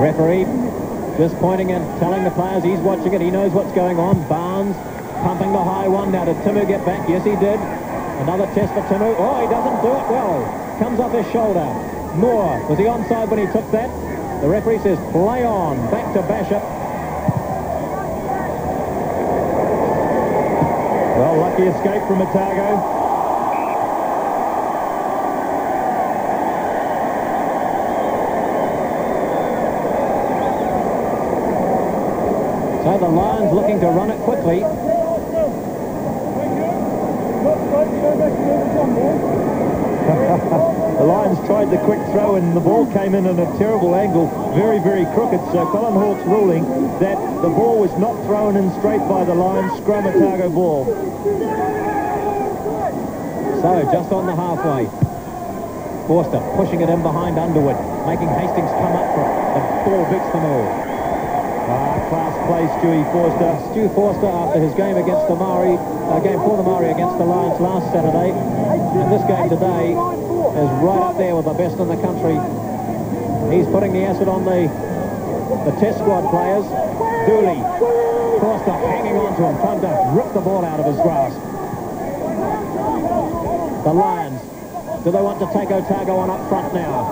Referee just pointing and telling the players he's watching it. He knows what's going on. Barnes pumping the high one. Now, did Timu get back? Yes, he did. Another test for Timu. Oh, he doesn't do it well. Comes off his shoulder. Moore, was he onside when he took that? The referee says play on. Back to Bishop. Well, lucky escape from Otago. So the Lions looking to run it quickly. The Lions tried the quick throw and the ball came in at a terrible angle, very, very crooked. So Colin Hawke's ruling that the ball was not thrown in straight by the Lions. Scrum Otago ball. So just on the halfway. Forster pushing it in behind Underwood, making Hastings come up for it. The ball beats them all. Class play, Stewie Forster. Stu Forster, after his game against the Maori, game for the Maori against the Lions last Saturday, and this game today is right up there with the best in the country. He's putting the acid on the test squad players. Dooley, Forster hanging on to him, trying to rip the ball out of his grasp. The Lions, do they want to take Otago on up front now?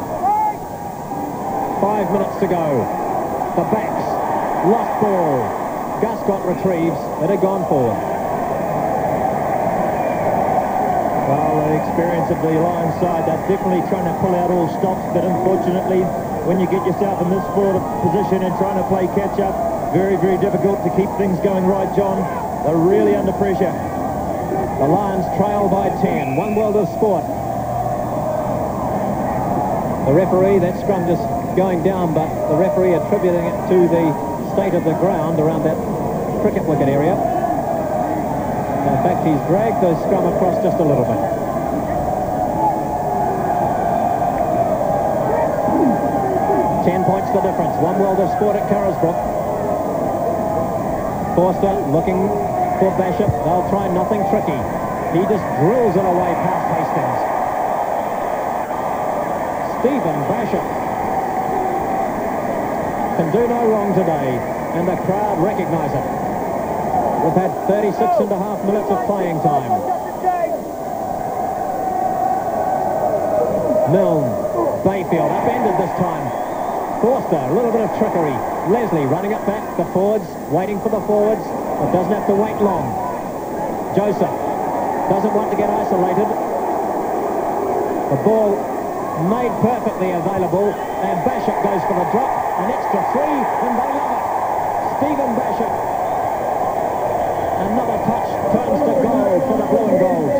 5 minutes to go. the backs. Lost ball. Guscott retrieves. It had gone forward. Well, the experience of the Lions side, they're definitely trying to pull out all stops, but unfortunately, when you get yourself in this sort of position and trying to play catch-up, very, very difficult to keep things going right, John. They're really under pressure. The Lions trail by 10. One world of sport. The referee, that scrum just going down, but the referee attributing it to the state of the ground around that cricket wicket area. In fact, he's dragged the scrum across just a little bit. Points the difference. One world of sport at Carisbrook. Forster looking for Basham. They'll try nothing tricky. He just drills it away past Hastings. Stephen Basham can do no wrong today, and the crowd recognise it. We've had 36.5 minutes of playing time. Milne, Bayfield, upended this time. Forster, a little bit of trickery. Leslie running up back, the forwards, waiting for the forwards, but doesn't have to wait long. Joseph doesn't want to get isolated. The ball made perfectly available, and Basham goes for the drop. An extra 3, and they love it. Stephen Basham. Another touch turns to goal for the blue and golds.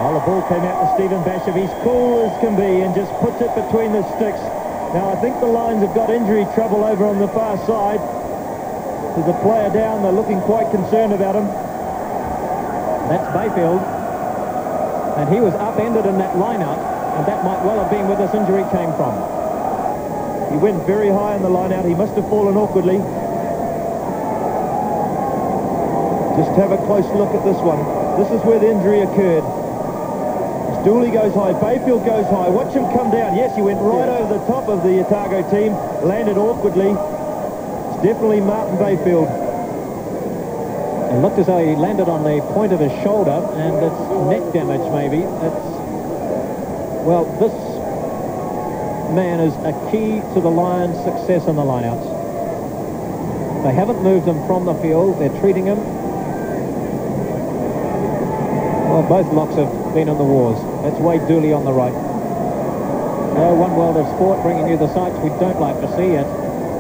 Well, the ball came out to Stephen Basham. He's cool as can be and just puts it between the sticks. Now, I think the Lions have got injury trouble over on the far side. There's a player down. They're looking quite concerned about him. That's Bayfield. And he was upended in that line-out, and that might well have been where this injury came from. He went very high in the line-out. He must have fallen awkwardly. Just have a close look at this one. This is where the injury occurred. Dooley goes high, Bayfield goes high. Watch him come down. Yes, he went right over the top of the Otago team, landed awkwardly. It's definitely Martin Bayfield. It looked as though he landed on the point of his shoulder, and it's neck damage maybe. Well, this man is a key to the Lions' success in the lineouts. They haven't moved him from the field. They're treating him. Well, both locks have been in the wars. That's Wade Dooley on the right. One world of sport bringing you the sights we don't like to see at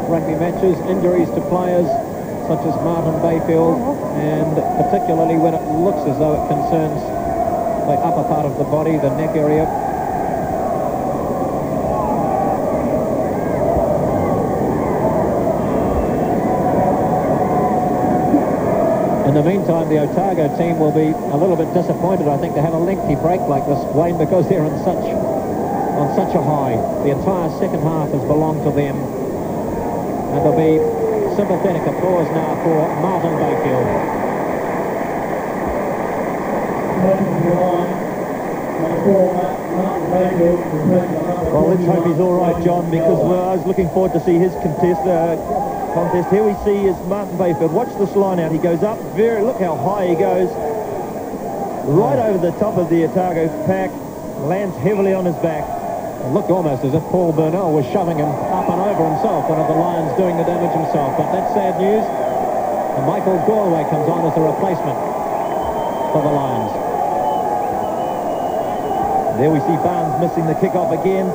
rugby matches. Injuries to players such as Martin Bayfield, and particularly when it looks as though it concerns the upper part of the body, the neck area. In the meantime, the Otago team will be a little bit disappointed, I think, to have a lengthy break like this, Wayne, because they're on such a high. The entire second half has belonged to them. And there'll be sympathetic applause now for Martin Bayfield. Well, let's hope he's all right, John, because I was looking forward to see his contest. Here we see is Martin Bayfield. Watch this line out. He goes up look how high he goes. Right over the top of the Otago pack. Lands heavily on his back. It looked almost as if Paul Burnell was shoving him up and over himself, one of the Lions doing the damage himself. But that's sad news. And Michael Galway comes on as a replacement for the Lions. There we see Barnes missing the kick-off again.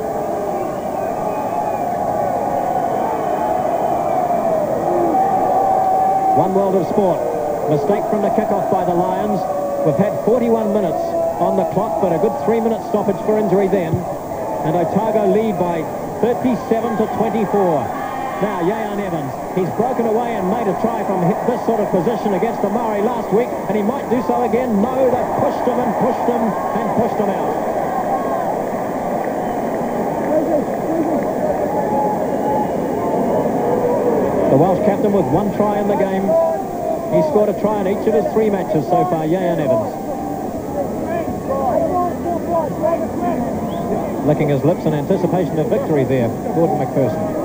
One world of sport. Mistake from the kick-off by the Lions. We've had 41 minutes on the clock, but a good 3-minute stoppage for injury then. And Otago lead by 37 to 24. Now, Yayan Evans, he's broken away and made a try from this sort of position against the Maori last week, and he might do so again. No, they've pushed him and pushed him and pushed him out. The Welsh captain with one try in the game. He scored a try in each of his 3 matches so far, Yayan Evans. Licking his lips in anticipation of victory there, Gordon McPherson.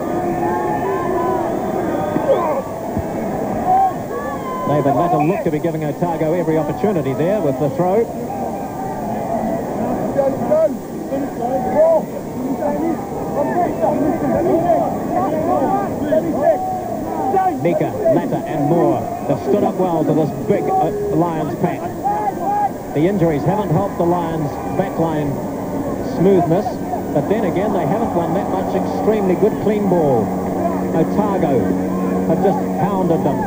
David Latta looked to be giving Otago every opportunity there with the throw. Mika, Latta and Moore have stood up well to this big Lions pack. The injuries haven't helped the Lions' backline smoothness, but then again they haven't won that much extremely good clean ball. Otago have just pounded them.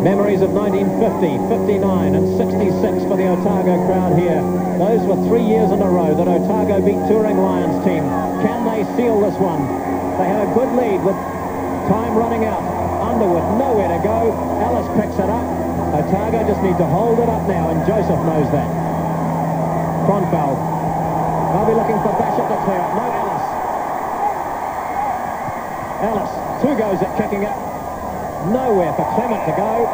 Memories of 1950, 59 and 66 for the Otago crowd here. Those were 3 years in a row that Otago beat touring Lions team. Can they seal this one? They have a good lead with time running out. Underwood, nowhere to go. Ellis picks it up. Otago just need to hold it up now, and Joseph knows that. Kronfeld. They'll be looking for Basham to clear it. No, Ellis. Ellis, 2 goes at kicking it. Nowhere for Clement to go.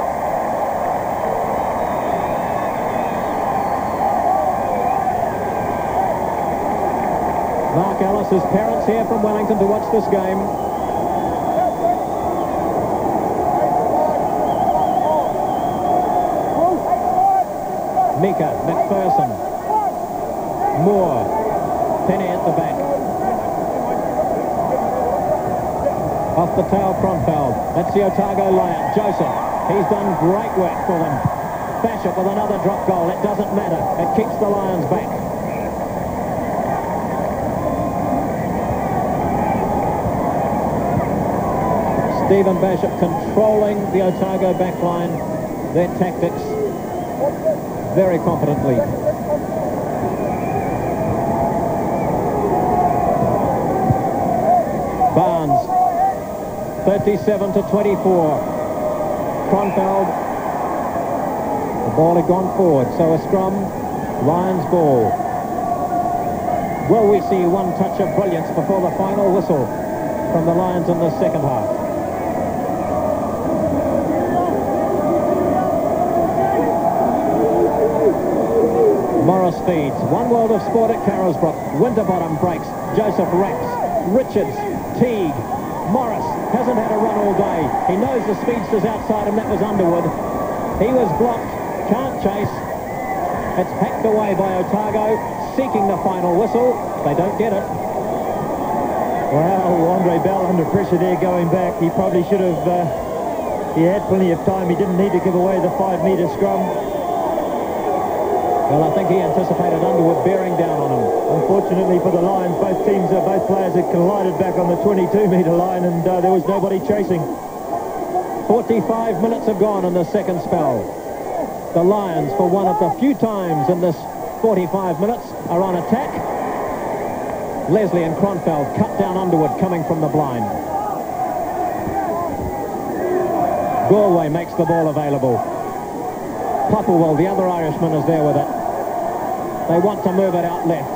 Mark Ellis's parents here from Wellington to watch this game. Mika, McPherson, Moore, Penny at the back. Off the tail, Kronfeld. That's the Otago Lion. Joseph, he's done great work for them. Basham with another drop goal. It doesn't matter. It keeps the Lions back. Stephen Basham controlling the Otago backline, their tactics very confidently. Barnes, 37 to 24. Kronfeld, the ball had gone forward, so a scrum, Lions ball. Will we see one touch of brilliance before the final whistle from the Lions in the second half? Morris feeds. One world of sport at Carrollsbrook. Winterbottom breaks. Joseph wraps. Richards. Teague. Morris hasn't had a run all day. He knows the speedster's outside him. That was Underwood. He was blocked. Can't chase. It's packed away by Otago, seeking the final whistle. They don't get it. Well, Andre Bell under pressure there going back. He probably should have... he had plenty of time. He didn't need to give away the 5-metre scrum. Well, I think he anticipated Underwood bearing down on him. Unfortunately for the Lions, both players had collided back on the 22-metre line, and there was nobody chasing. 45 minutes have gone in the second spell. The Lions, for one of the few times in this 45 minutes, are on attack. Leslie and Kronfeld cut down Underwood coming from the blind. Galway makes the ball available. Popplewell, the other Irishman, is there with it. They want to move it out left.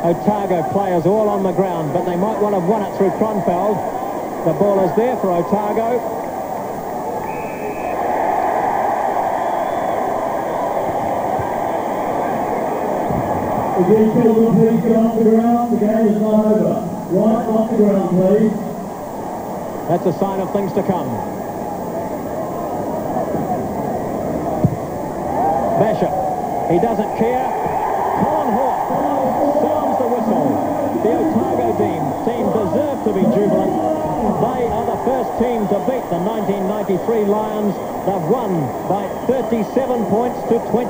Otago players all on the ground, but they might well have won it through Kronfeld. The ball is there for Otago. Again, children, please get off the ground. The game is not over. Right off the ground, please. That's a sign of things to come. Basham, he doesn't care. Colin Hawke sounds the whistle. The Otago team deserve to be jubilant. They are the first team to beat the 1993 Lions. They've won by 37 points to 20.